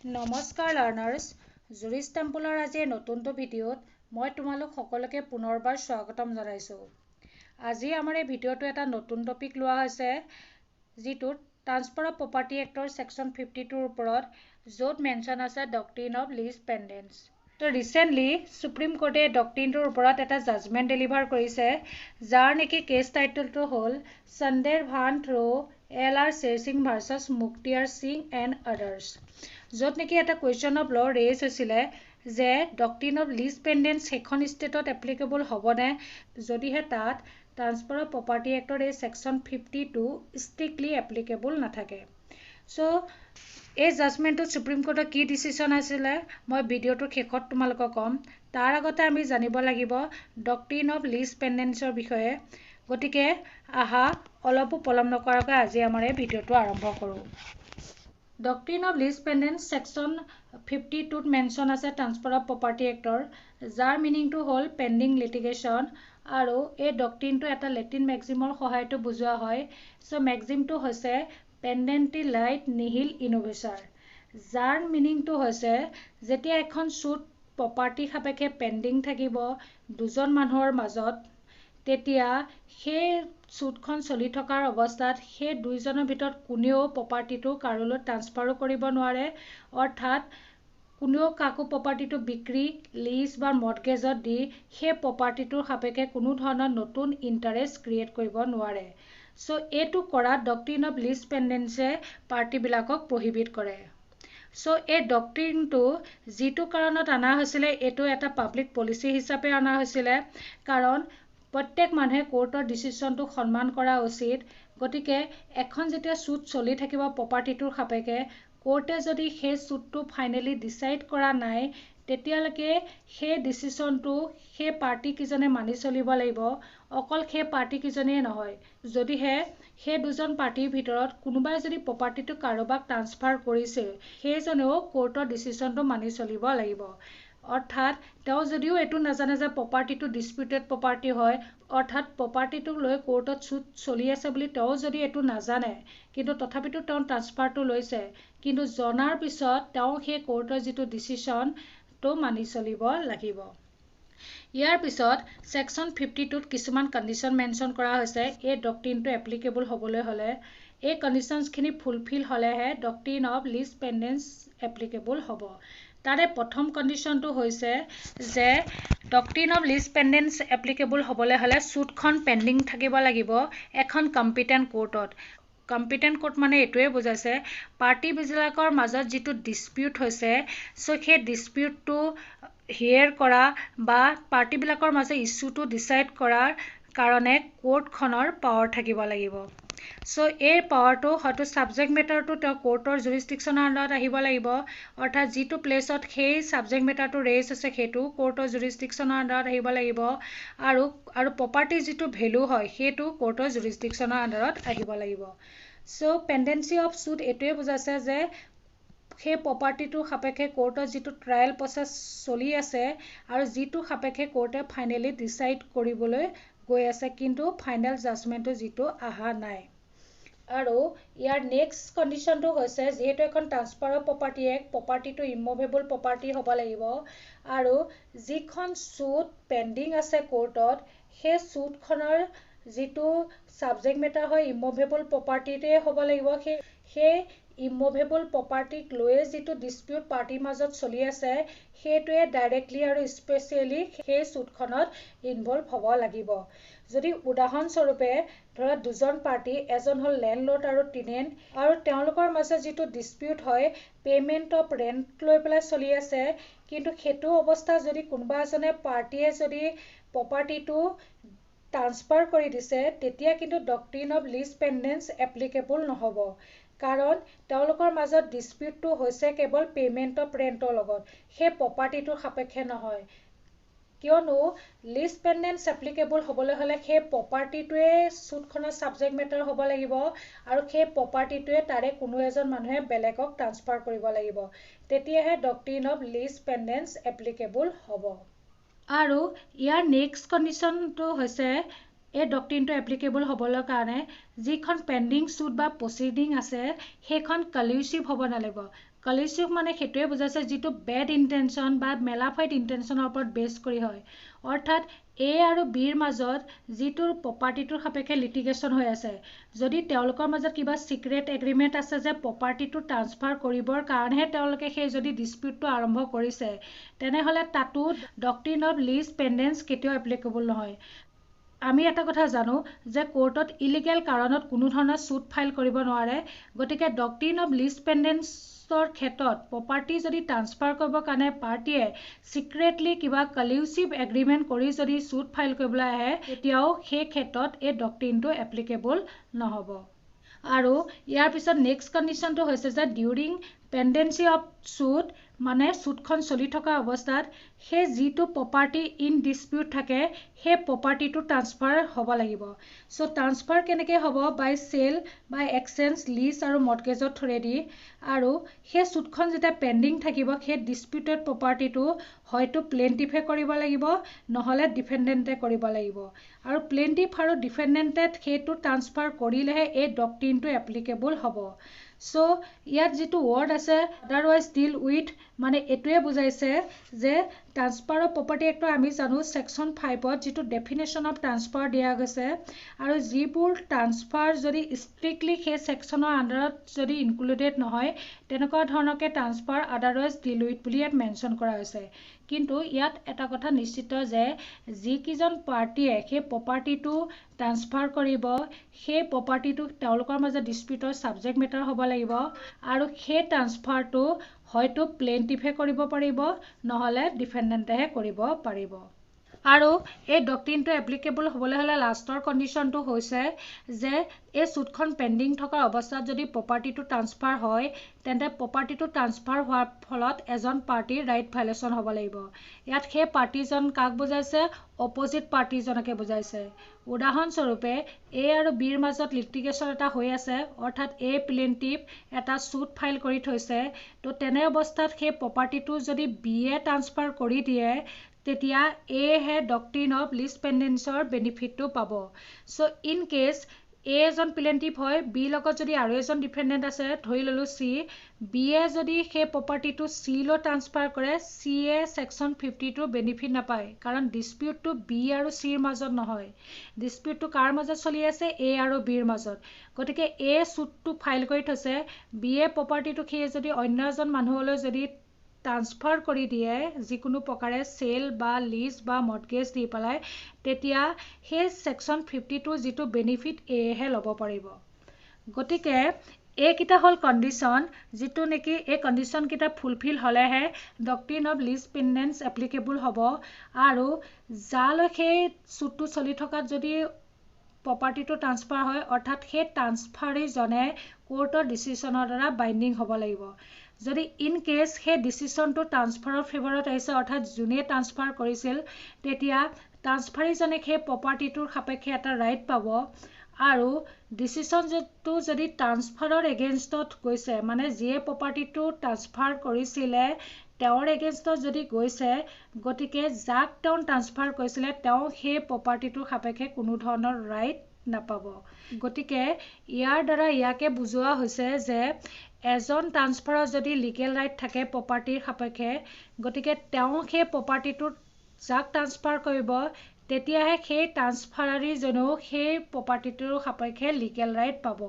নমস্কাৰ লাৰ্নাৰ্ছ জুৰিছ টেম্পলৰ আজি নতুনটো ভিডিঅ'ত মই তোমালোক সকলোকে পুনৰবাৰ স্বাগতম জনাইছোঁ। আজি আমাৰ এই ভিডিঅ'টো এটা নতুন টপিক লোৱা হৈছে যিটোত ট্ৰান্সফাৰ অফ প্ৰপাৰ্টি এক্টৰ ছেকশ্যন 52ৰ ওপৰত য'ত মেনশ্যন আছে ডক্ট্ৰিন অফ লিজ পেণ্ডেন্স। তো ৰিচেণ্টলি সুপ্ৰিম কোৰ্টে ডক্ট্ৰিনটোৰ ওপৰত এটা জাজমেণ্ট ডেলিভাৰ কৰিছে যাৰ নেকি কেছ টাইটেলটো হ'ল Sunder Bhan through LR Shersing versus Mukhtiar Singh and others, য'ত নেকি এটা কুৱেশ্যন অফ ল' ৰেইজ হৈছিলে যে ডক্ট্ৰিন অফ লিজ পেণ্ডেন্স সেইখন ষ্টেটত এপ্লিকেবল হ'বনে যদিহে তাত ট্ৰান্সফাৰ অফ প্ৰপাৰ্টি এক্টৰ এই ছেকশ্যন 52 ষ্ট্ৰিক্টলি এপ্লিকেবল নাথাকে। চ' এই জাজমেণ্টটোত সুপ্ৰিম কোৰ্টৰ কি ডিচিশ্যন আছিলে মই ভিডিঅ'টোৰ শেষত তোমালোকক ক'ম। তাৰ আগতে আমি জানিব লাগিব ডক্ট্ৰিন অফ লিজ পেণ্ডেন্সৰ বিষয়ে। গতিকে আহা অলপো পলম নকৰাকৈ আজি আমাৰ এই ভিডিঅ'টো আৰম্ভ কৰোঁ। Doctrine of lis pendens section 52ত মেনশ্যন আছে ট্ৰান্সফাৰ অফ প্ৰপাৰ্টি এক্টৰ, যাৰ মিনিংটো হ'ল পেণ্ডিং লিটিগেশ্যন, আৰু এই ডক্ট্ৰিনটো এটা লেটিন মেক্সিমৰ সহায়তো বুজোৱা হয়। চ' মেক্সিমটো হৈছে পেণ্ডেণ্টি লাইট নিহিল ইনোভেচাৰ, যাৰ মিনিংটো হৈছে যেতিয়া এখন চুট প্ৰপাৰ্টি সাপেক্ষে পেণ্ডিং থাকিব দুজন মানুহৰ মাজত, তেতিয়া সেই চুটখন চলি থকাৰ অৱস্থাত সেই দুইজনৰ ভিতৰত কোনেও প্ৰপাৰ্টিটো কাৰোলৈ ট্ৰান্সফাৰো কৰিব নোৱাৰে, অৰ্থাৎ কোনেও কাকো প্ৰপাৰ্টিটো বিক্ৰী, লিজ বা মৰ্টগেজত দি সেই প্ৰপাৰ্টিটোৰ সাপেক্ষে কোনো ধৰণৰ নতুন ইণ্টাৰেষ্ট ক্ৰিয়েট কৰিব নোৱাৰে। চ' এইটো কৰাত ডক্ট্ৰিন অফ লিজ পেণ্ডেন্সে পাৰ্টিবিলাকক প্ৰহিবিট কৰে। চ' এই ডক্ট্ৰিনটো যিটো কাৰণত অনা হৈছিলে এইটো এটা পাব্লিক পলিচি হিচাপে অনা হৈছিলে, কাৰণ প্ৰত্যেক মানুহে কোৰ্টৰ ডিচিশ্যনটোক সন্মান কৰা উচিত। গতিকে এখন যেতিয়া চুট চলি থাকিব প্ৰপাৰ্টিটোৰ সাপেক্ষে, কোৰ্টে যদি সেই চুটটো ফাইনেলি ডিচাইড কৰা নাই তেতিয়ালৈকে সেই ডিচিশ্যনটো সেই পাৰ্টিকেইজনে মানি চলিব লাগিব। অকল সেই পাৰ্টিকেইজনেই নহয়, যদিহে সেই দুজন পাৰ্টিৰ ভিতৰত কোনোবাই যদি প্ৰপাৰ্টিটো কাৰোবাক ট্ৰান্সফাৰ কৰিছে সেইজনেও কোৰ্টৰ ডিচিশ্যনটো মানি চলিব লাগিব। অৰ্থাৎ তেওঁ যদিও এইটো নাজানে যে প্ৰপাৰ্টিটো ডিছপিউটেড প্ৰপাৰ্টি হয়, অৰ্থাৎ প্ৰপাৰ্টিটোক লৈ কোৰ্টত চুট চলি আছে বুলি তেওঁ যদি এইটো নাজানে কিন্তু তথাপিতো তেওঁ ট্ৰান্সফাৰটো লৈছে, কিন্তু জনাৰ পিছত তেওঁ সেই কোৰ্টৰ যিটো ডিচিশ্যনটো মানি চলিব লাগিব। ইয়াৰ পিছত ছেকশ্যন 52ত কিছুমান কণ্ডিশ্যন মেনশ্যন কৰা হৈছে এই ডক্ট্ৰিনটো এপ্লিকেবল হ'বলৈ হ'লে। এই কণ্ডিশ্যনছখিনি ফুলফিল হ'লেহে ডক্ট্ৰিন অফ লিজ পেণ্ডেন্স এপ্লিকেবল হ'ব। তাৰে প্ৰথম কণ্ডিশ্যনটো হৈছে যে ডক্ট্ৰিন অফ লিজ পেণ্ডেন্স এপ্লিকেবল হ'বলৈ হ'লে চুটখন পেণ্ডিং থাকিব লাগিব এখন কম্পিটেণ্ট কোৰ্টত। কম্পিটেণ্ট কোৰ্ট মানে এইটোৱে বুজাইছে পাৰ্টিবিলাকৰ মাজত যিটো ডিছপিউট হৈছে, চ' সেই ডিছপিউটটো হিয়েৰ কৰা বা পাৰ্টিবিলাকৰ মাজত ইছ্যুটো ডিচাইড কৰাৰ কাৰণে কোৰ্টখনৰ পাৱাৰ থাকিব লাগিব। চ' এই পাৱাৰটো হয়তো ছাবজেক্ট মেটাৰটো তেওঁ কোৰ্টৰ জুৰিছডিকশ্যনৰ আণ্ডাৰত আহিব লাগিব, অৰ্থাৎ যিটো প্লেচত সেই ছাবজেক্ট মেটাৰটো ৰেইজ হৈছে সেইটো কোৰ্টৰ জুৰিছডিকশ্যনৰ আণ্ডাৰত আহিব লাগিব, আৰু প্ৰপাৰ্টিৰ যিটো ভেলু হয় সেইটো কোৰ্টৰ জুৰিছডিকশ্যনৰ আণ্ডাৰত আহিব লাগিব। চ' পেণ্ডেন্সি অফ চুট এইটোৱে বুজাইছে যে সেই প্ৰপাৰ্টিটোৰ সাপেক্ষে কোৰ্টত যিটো ট্ৰায়েল প্ৰচেছ চলি আছে আৰু যিটো সাপেক্ষে কোৰ্টে ফাইনেলি ডিচাইড কৰিবলৈ গৈ আছে, কিন্তু ফাইনেল জাজমেণ্টটো যিটো অহা নাই। আৰু ইয়াৰ নেক্সট কণ্ডিশ্যনটো হৈছে যিহেতু এখন ট্ৰান্সফাৰ অফ প্ৰপাৰ্টি এক্ট, প্ৰপাৰ্টিটো ইমুভেবল প্ৰপাৰ্টি হ'ব লাগিব, আৰু যিখন চুট পেণ্ডিং আছে কোৰ্টত সেই চুটখনৰ যিটো ছাবজেক্ট মেটাৰ হয় ইমুভেবল প্ৰপাৰ্টিতে হ'ব লাগিব। সেই ইমুভেবল প্ৰপাৰ্টিক লৈয়ে যিটো ডিছপিউট পাৰ্টিৰ মাজত চলি আছে সেইটোৱে ডাইৰেক্টলি আৰু স্পেচিয়েলি সেই চুটখনত ইনভল্ভ হ'ব লাগিব। যদি উদাহৰণস্বৰূপে ধৰা দুজন পাৰ্টি, এজন হ'ল লেণ্ডলৰ্ড আৰু টেনেণ্ট, আৰু তেওঁলোকৰ মাজত যিটো ডিছপিউট হয় পে'মেণ্ট অফ ৰেণ্ট লৈ পেলাই চলি আছে, কিন্তু সেইটো অৱস্থা যদি কোনোবা এজনে পাৰ্টিয়ে যদি প্ৰপাৰ্টিটো ট্ৰান্সফাৰ কৰি দিছে তেতিয়া কিন্তু ডক্ট্ৰিন অফ লিজ পেণ্ডেন্স এপ্লিকেবল নহ'ব, কাৰণ তেওঁলোকৰ মাজত ডিছপিউটটো হৈছে কেৱল পে'মেণ্ট অফ ৰেণ্টৰ লগত, সেই প্ৰপাৰ্টিটোৰ সাপেক্ষে নহয়। কিয়নো লিজ পেণ্ডেন্স এপ্লিকেবল হ'বলৈ হ'লে সেই প্ৰপাৰ্টিটোৱে চুটখনৰ ছাবজেক্ট মেটাৰ হ'ব লাগিব, আৰু সেই প্ৰপাৰ্টিটোৱে তাৰে কোনো এজন মানুহে বেলেগক ট্ৰান্সফাৰ কৰিব লাগিব, তেতিয়াহে ডক্ট্ৰিন অফ লিজ পেণ্ডেন্স এপ্লিকেবল হ'ব। আৰু ইয়াৰ নেক্সট কণ্ডিশ্যনটো হৈছে এই ডক্ট্ৰিনটো এপ্লিকেবল হ'বলৈ কাৰণে যিখন পেণ্ডিং চুট বা প্ৰচিডিং আছে সেইখন কলিউচিভ হ'ব নালাগিব। কলিচিভ মানে সেইটোৱে বুজাইছে যিটো বেড ইণ্টেনশ্যন বা মেলাফাইড ইণ্টেনশ্যনৰ ওপৰত বেছ কৰি হয়, অৰ্থাৎ এ আৰু বিৰ মাজত যিটো প্ৰপাৰ্টিটোৰ সাপেক্ষে লিটিগেশ্যন হৈ আছে, যদি তেওঁলোকৰ মাজত কিবা ছিক্ৰেট এগ্ৰিমেণ্ট আছে যে প্ৰপাৰ্টিটো ট্ৰান্সফাৰ কৰিবৰ কাৰণেহে তেওঁলোকে সেই যদি ডিছপিউটটো আৰম্ভ কৰিছে, তেনেহ'লে তাতো ডক্ট্ৰিন অফ লিজ পেণ্ডেন্স কেতিয়াও এপ্লিকেবল নহয়। আমি এটা কথা জানো যে কোৰ্টত ইলিগেল কাৰণত কোনো ধৰণৰ ছুট ফাইল কৰিব নোৱাৰে, গতিকে ডক্ট্ৰিন অফ লিজ পেণ্ডেন্সৰ ক্ষেত্ৰত প্ৰপাৰ্টি যদি ট্ৰান্সফাৰ কৰিবৰ কাৰণে পাৰ্টিয়ে ছিক্ৰেটলি কিবা কলিউচিভ এগ্ৰিমেণ্ট কৰি যদি ছুট ফাইল কৰিবলৈ আহে, তেতিয়াও সেই ক্ষেত্ৰত এই ডক্ট্ৰিনটো এপ্লিকেবল নহ'ব। আৰু ইয়াৰ পিছত নেক্সট কণ্ডিশ্যনটো হৈছে যে ডিউৰিং পেণ্ডেঞ্চি অফ ছুট, মানে ছুটখন চলি থকা অৱস্থাত সেই যিটো প্ৰপাৰ্টি ইন ডিছপিউট থাকে সেই প্ৰপাৰ্টিটো ট্ৰান্সফাৰ হ'ব লাগিব। চ' ট্ৰান্সফাৰ কেনেকৈ হ'ব? বাই চেল, বাই এক্সচেঞ্জ, লিজ আৰু মৰ্টগেজৰ থ্ৰুৱেদি। আৰু সেই ছুটখন যেতিয়া পেণ্ডিং থাকিব, সেই ডিছপিউটেড প্ৰপাৰ্টিটো হয়তো প্লেইণ্টিফে কৰিব লাগিব, নহ'লে ডিফেণ্ডেণ্টে কৰিব লাগিব। আৰু প্লেইণ্টিফ আৰু ডিফেণ্ডেণ্টে সেইটো ট্ৰান্সফাৰ কৰিলেহে এই ডক্ট্ৰিনটো এপ্লিকেবল হ'ব। চ' ইয়াত যিটো ৱৰ্ড আছে আদাৰৱাইজ ডিল উইথ, মানে এইটোৱে বুজাইছে যে ট্ৰান্সফাৰ অফ প্ৰপাৰ্টি এক্টৰ আমি জানো ছেকশ্যন 5ত যিটো ডেফিনেশ্যন অফ ট্ৰান্সফাৰ দিয়া গৈছে, আৰু যিবোৰ ট্ৰান্সফাৰ যদি ষ্ট্ৰিক্টলি সেই ছেকশ্যনৰ আণ্ডাৰত যদি ইনক্লুডেড নহয়, তেনেকুৱা ধৰণকে ট্ৰান্সফাৰ আদাৰৱাইজ ডিল উইথ বুলি ইয়াত মেনশ্যন কৰা হৈছে। কিন্তু ইয়াত এটা কথা নিশ্চিত যে যিকেইজন পাৰ্টিয়ে সেই প্ৰপাৰ্টিটো ট্ৰান্সফাৰ কৰিব, সেই প্ৰপাৰ্টিটো তেওঁলোকৰ মাজত ডিছপিউটৰ ছাবজেক্ট মেটাৰ হ'ব লাগিব, আৰু সেই ট্ৰান্সফাৰটো হয়তো প্লেইণ্টিফে কৰিব পাৰিব, নহ'লে ডিফেণ্ডেণ্টেহে কৰিব পাৰিব। আৰু এই ডক্ট্ৰিনটো এপ্লিকেবল হ'বলৈ হ'লে লাষ্টৰ কণ্ডিশ্যনটো হৈছে যে এই ছুটখন পেণ্ডিং থকা অৱস্থাত যদি প্ৰপাৰ্টিটো ট্ৰান্সফাৰ হয়, তেন্তে প্ৰপাৰ্টিটো ট্ৰান্সফাৰ হোৱাৰ ফলত এজন পাৰ্টিৰ ৰাইট ভাইলেশ্যন হ'ব লাগিব। ইয়াত সেই পাৰ্টিজন কাক বুজাইছে? অপজিট পাৰ্টিজনকে বুজাইছে। উদাহৰণস্বৰূপে এ আৰু বিৰ মাজত লিটিগেশ্যন এটা হৈ আছে, অৰ্থাৎ এ প্লেইণ্টিফ এটা ছুট ফাইল কৰি থৈছে, তো তেনে অৱস্থাত সেই প্ৰপাৰ্টিটো যদি বিয়ে ট্ৰান্সফাৰ কৰি দিয়ে, তেতিয়া এহে ডক্ট্ৰিন অফ লিজ পেণ্ডেন্সৰ বেনিফিটটো পাব। চ' ইন কেছ এ এজন প্লেইণ্টিফ হয়, বিৰ লগত যদি আৰু এজন ডিফেণ্ডেণ্ট আছে, ধৰি ল'লোঁ চি, বিয়ে যদি সেই প্ৰপাৰ্টিটো চিলৈ ট্ৰান্সফাৰ কৰে, চিয়ে ছেকশ্যন 50টোৰ বেনিফিট নাপায়, কাৰণ ডিছপিউটটো বি আৰু চিৰ মাজত নহয়, ডিছপিউটটো কাৰ মাজত চলি আছে? এ আৰু বিৰ মাজত। গতিকে এ ছুটটো ফাইল কৰি থৈছে, বিয়ে প্ৰপাৰ্টিটো সেই যদি অন্য এজন মানুহলৈ যদি ট্ৰান্সফাৰ কৰি দিয়ে, যিকোনো প্ৰকাৰে চেল বা লিজ বা মৰ্টগেজ দি পেলাই, তেতিয়া সেই ছেকশ্যন 52 যিটো বেনিফিট এহে ল'ব পাৰিব। গতিকে এইকেইটা হ'ল কণ্ডিশ্যন, যিটো নেকি এই কণ্ডিশ্যনকেইটা ফুলফিল হ'লেহে ডক্ট্ৰিন অফ লিজ পেণ্ডেন্স এপ্লিকেবল হ'ব, আৰু যালৈ সেই ছুটটো চলি থকাত যদি প্ৰপাৰ্টিটো ট্ৰান্সফাৰ হয়, অৰ্থাৎ সেই ট্ৰান্সফাৰীজনে কোৰ্টৰ ডিচিশ্যনৰ দ্বাৰা বাইণ্ডিং হ'ব লাগিব। যদি ইন কেছ সেই ডিচিশ্যনটো ট্ৰান্সফাৰৰ ফেভাৰত আহিছে, অৰ্থাৎ যোনে ট্ৰান্সফাৰ কৰিছিল, তেতিয়া ট্ৰান্সফাৰীজনে সেই প্ৰপাৰ্টিটোৰ সাপেক্ষে এটা ৰাইট পাব, আৰু ডিচিশ্যনটো যদি ট্ৰান্সফাৰৰ এগেইনষ্টত গৈছে, মানে যিয়ে প্ৰপাৰ্টিটো ট্ৰান্সফাৰ কৰিছিলে তেওঁৰ এগেইনষ্টত যদি গৈছে, গতিকে যাক তেওঁ ট্ৰান্সফাৰ কৰিছিলে তেওঁ সেই প্ৰপাৰ্টিটোৰ সাপেক্ষে কোনো ধৰণৰ ৰাইট নাপাব। গতিকে ইয়াৰ দ্বাৰা ইয়াকে বুজোৱা হৈছে যে এজন ট্ৰান্সফাৰৰ যদি লিগেল ৰাইট থাকে প্ৰপাৰ্টিৰ সাপেক্ষে, গতিকে তেওঁ সেই প্ৰপাৰ্টিটোত যাক ট্ৰান্সফাৰ কৰিব, তেতিয়াহে সেই ট্ৰান্সফাৰীজনেও সেই প্ৰপাৰ্টিটোৰ সাপেক্ষে লিগেল ৰাইট পাব।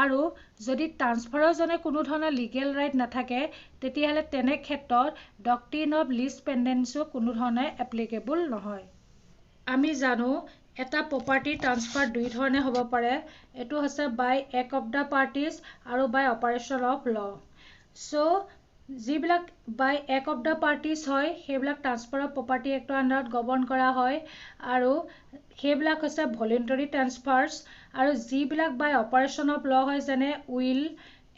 আৰু যদি ট্ৰান্সফাৰৰজনে কোনো ধৰণৰ লিগেল ৰাইট নাথাকে, তেতিয়াহ'লে তেনে ক্ষেত্ৰত ডক্ট্ৰিন অফ লিজ পেণ্ডেন্সো কোনো ধৰণে এপ্লিকেবল নহয়। আমি জানো এটা প্ৰপাৰ্টি ট্ৰান্সফাৰ দুই ধৰণে হ'ব পাৰে, এইটো হৈছে বাই এক অফ দ্য পাৰ্টিজ আৰু বাই অপাৰেশ্যন অফ ল'। চ' যিবিলাক বাই এক অফ দ্য পাৰ্টিজ হয়, সেইবিলাক ট্ৰান্সফাৰ অফ প্ৰপাৰ্টি এক্টৰ আণ্ডাৰত গভৰ্ণ কৰা হয়, আৰু সেইবিলাক হৈছে ভলিউণ্টাৰী ট্ৰান্সফাৰ্ছ। আৰু যিবিলাক বাই অপাৰেশ্যন অফ ল' হয়, যেনে উইল,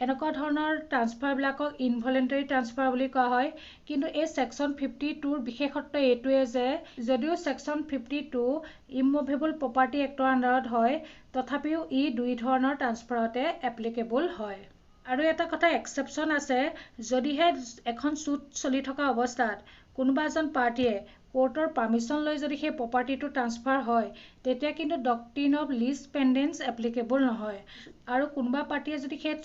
এনেকুৱা ধৰণৰ ট্ৰান্সফাৰবিলাকক ইনভলিউণ্টাৰী ট্ৰান্সফাৰ বুলি কোৱা হয়। কিন্তু এই ছেকশ্যন 52ৰ বিশেষত্ব এইটোৱে যে যদিও ছেকশ্যন 52 ইমুভেবল প্ৰপাৰ্টি এক্টৰ আণ্ডাৰত হয়, তথাপিও ই দুই ধৰণৰ ট্ৰান্সফাৰতে এপ্লিকেবল হয়। আৰু এটা কথা এক্সেপশ্যন আছে, যদিহে এখন ছুট চলি থকা অৱস্থাত কোনোবা এজন পাৰ্টিয়ে কোৰ্টৰ পাৰ্মিশ্যন লৈ যদি সেই প্ৰপাৰ্টিটো ট্ৰান্সফাৰ হয়, তেতিয়া কিন্তু ডক্ট্ৰিন অফ লিজ পেণ্ডেন্স এপ্লিকেবল নহয়। আৰু কোনোবা পাৰ্টিয়ে যদি সেই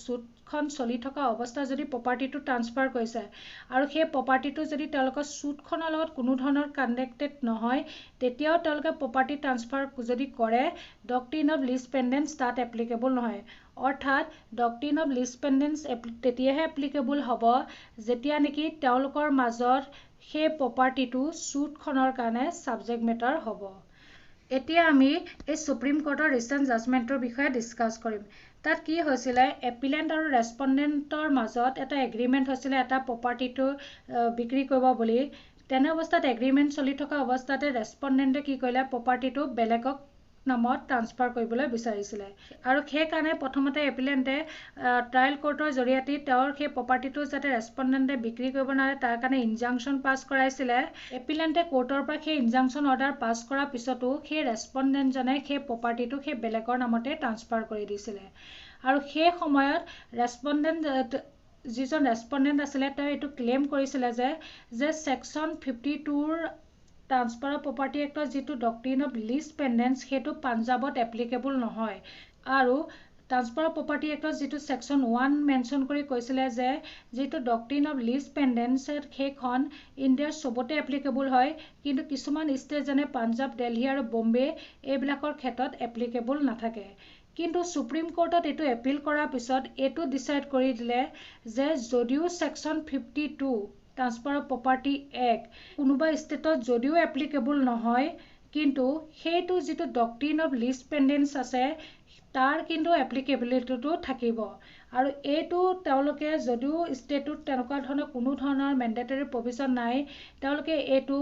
সুটখন চলি থকা অৱস্থা যদি প্ৰপাৰ্টিটো ট্ৰান্সফাৰ কৰিছে আৰু সেই প্ৰপাৰ্টিটো যদি তেওঁলোকৰ সুটখনৰ লগত কোনো ধৰণৰ কানেক্টেড নহয় তেতিয়াও তেওঁলোকে প্ৰপাৰ্টি ট্ৰান্সফাৰ যদি কৰে ডক্ট্ৰিন অফ লিজ পেণ্ডেন্স তাত এপ্লিকেবল নহয় অৰ্থাৎ ডক্ট্ৰিন অফ লিজ পেণ্ডেন্স তেতিয়াহে এপ্লিকেবল হ'ব যেতিয়া নেকি তেওঁলোকৰ মাজত সেই প্ৰপাৰ্টিটো সুটখনৰ কাৰণে ছাবজেক্ট মেটাৰ হ'ব এতিয়া আমি এই সুপ্ৰিম কোৰ্টৰ ৰিচেণ্ট জাজমেণ্টৰ বিষয়ে ডিছকাছ কৰিম তাত কি হৈছিলে এপিলেণ্ট আৰু ৰেছপণ্ডেণ্টৰ মাজত এটা এগ্ৰিমেণ্ট হৈছিলে এটা প্ৰপাৰ্টিটো বিক্ৰী কৰিব বুলি তেনে অৱস্থাত এগ্ৰিমেণ্ট চলি থকা অৱস্থাতে ৰেছপণ্ডেণ্টে কি কৰিলে প্ৰপাৰ্টিটো বেলেগক নামত ট্ৰান্সফাৰ কৰিবলৈ বিচাৰিছিলে আৰু সেইকাৰণে প্ৰথমতে এপিলেণ্টে ট্ৰায়েল কোৰ্টৰ জৰিয়তে তেওঁৰ সেই প্ৰপাৰ্টিটো যাতে ৰেছপণ্ডেণ্টে বিক্ৰী কৰিব নোৱাৰে তাৰ কাৰণে ইনজাংচন পাছ কৰাইছিলে এপিলেণ্টে কোৰ্টৰ পৰা সেই ইনজাংচন অৰ্ডাৰ পাছ কৰাৰ পিছতো সেই ৰেছপণ্ডেণ্টজনে সেই প্ৰপাৰ্টিটো সেই বেলেগৰ নামতে ট্ৰান্সফাৰ কৰি দিছিলে আৰু সেই সময়ত যিজন ৰেছপণ্ডেণ্ট আছিলে তেওঁ এইটো ক্লেইম কৰিছিলে যে ছেকশ্যন 52ৰ ট্ৰান্সফাৰ অফ প্ৰপাৰ্টি এক্টৰ যিটো ডক্ট্ৰিন অফ লিজ পেণ্ডেন্স সেইটো পাঞ্জাৱত এপ্লিকেবল নহয় আৰু ট্ৰান্সফাৰ অফ প্ৰপাৰ্টি এক্টৰ যিটো ছেকশ্যন 1 মেনশ্যন কৰি কৈছিলে যে যিটো ডক্ট্ৰিন অফ লিজ পেণ্ডেন্স সেইখন ইণ্ডিয়াৰ চবতে এপ্লিকেবল হয় কিন্তু কিছুমান ষ্টেট যেনে পাঞ্জাৱ দিল্লী আৰু বম্বে এইবিলাকৰ ক্ষেত্ৰত এপ্লিকেবল নাথাকে কিন্তু সুপ্ৰিম কোৰ্টত এইটো এপিল কৰাৰ পিছত এইটো ডিচাইড কৰি দিলে যে যদিও section 52 transfer of property act কোনোবা ষ্টেটত যদিও এপ্লিকেবল নহয় কিন্তু সেইটো যিটো ডক্ট্ৰিন অফ লিজ পেণ্ডেন্স আছে তাৰ কিন্তু এপ্লিকেবিলিটিটো থাকিব আৰু এইটো তেওঁলোকে যদিও ষ্টেটত তেনেকুৱা ধৰণৰ কোনো ধৰণৰ মেণ্ডেটৰী প্ৰভিজন নাই তেওঁলোকে এইটো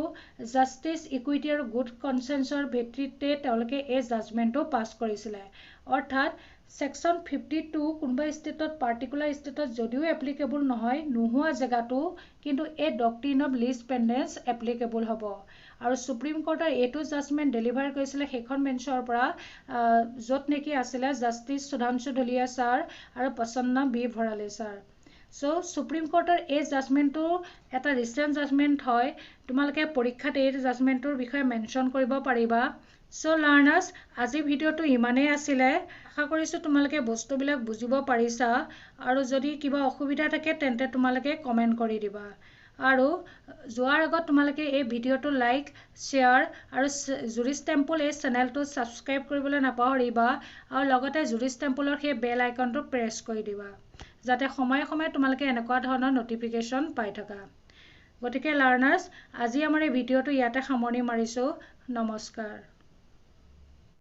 জাষ্টিচ ইকুইটি আৰু গুড কনচেন্সৰ ভিত্তিতে তেওঁলোকে এই জাজমেণ্টটো পাছ কৰিছিলে অৰ্থাৎ ছেকশ্যন 52 কোনোবা ষ্টেটত পাৰ্টিকুলাৰ ষ্টেটত যদিও এপ্লিকেবল নহয় নোহোৱা জেগাটো কিন্তু এই ডক্ট্ৰিন অফ লিজ পেণ্ডেন্স এপ্লিকেবল হ'ব আৰু সুপ্ৰিম কোৰ্টৰ এইটো জাজমেণ্ট ডেলিভাৰ কৰিছিলে সেইখন বেঞ্চৰ পৰা য'ত নেকি আছিলে জাষ্টিচ সুধাংশু ধুলিয়া ছাৰ আৰু প্ৰসন্ন বি ভৰালী ছাৰ সুপ্ৰিম কোৰ্টৰ এই জাজমেণ্টটো এটা ৰিচেণ্ট জাজমেণ্ট হয় তোমালোকে পৰীক্ষাত এই জাজমেণ্টটোৰ বিষয়ে মেনশ্যন কৰিব পাৰিবা লাৰ্ণাৰ্ছ আজি ভিডিঅ'টো ইমানেই আছিলে আশা কৰিছোঁ তোমালোকে বস্তুবিলাক বুজিব পাৰিছা আৰু যদি কিবা অসুবিধা থাকে তেন্তে তোমালোকে কমেণ্ট কৰি দিবা আৰু যোৱাৰ আগত তোমালোকে এই ভিডিঅ'টো লাইক শ্বেয়াৰ আৰু জুৰিছ টেম্পল এই চেনেলটো ছাবস্ক্ৰাইব কৰিবলৈ নাপাহৰিবা আৰু লগতে জুৰিছ টেম্পলৰ সেই বেল আইকনটো প্ৰেছ কৰি দিবা যাতে সময়ে সময়ে তোমালোকে এনেকুৱা ধৰণৰ নটিফিকেশ্যন পাই থাকা গতিকে লাৰ্ণাৰ্ছ আজি আমাৰ এই ভিডিঅ'টো ইয়াতে সামৰণি মাৰিছোঁ নমস্কাৰ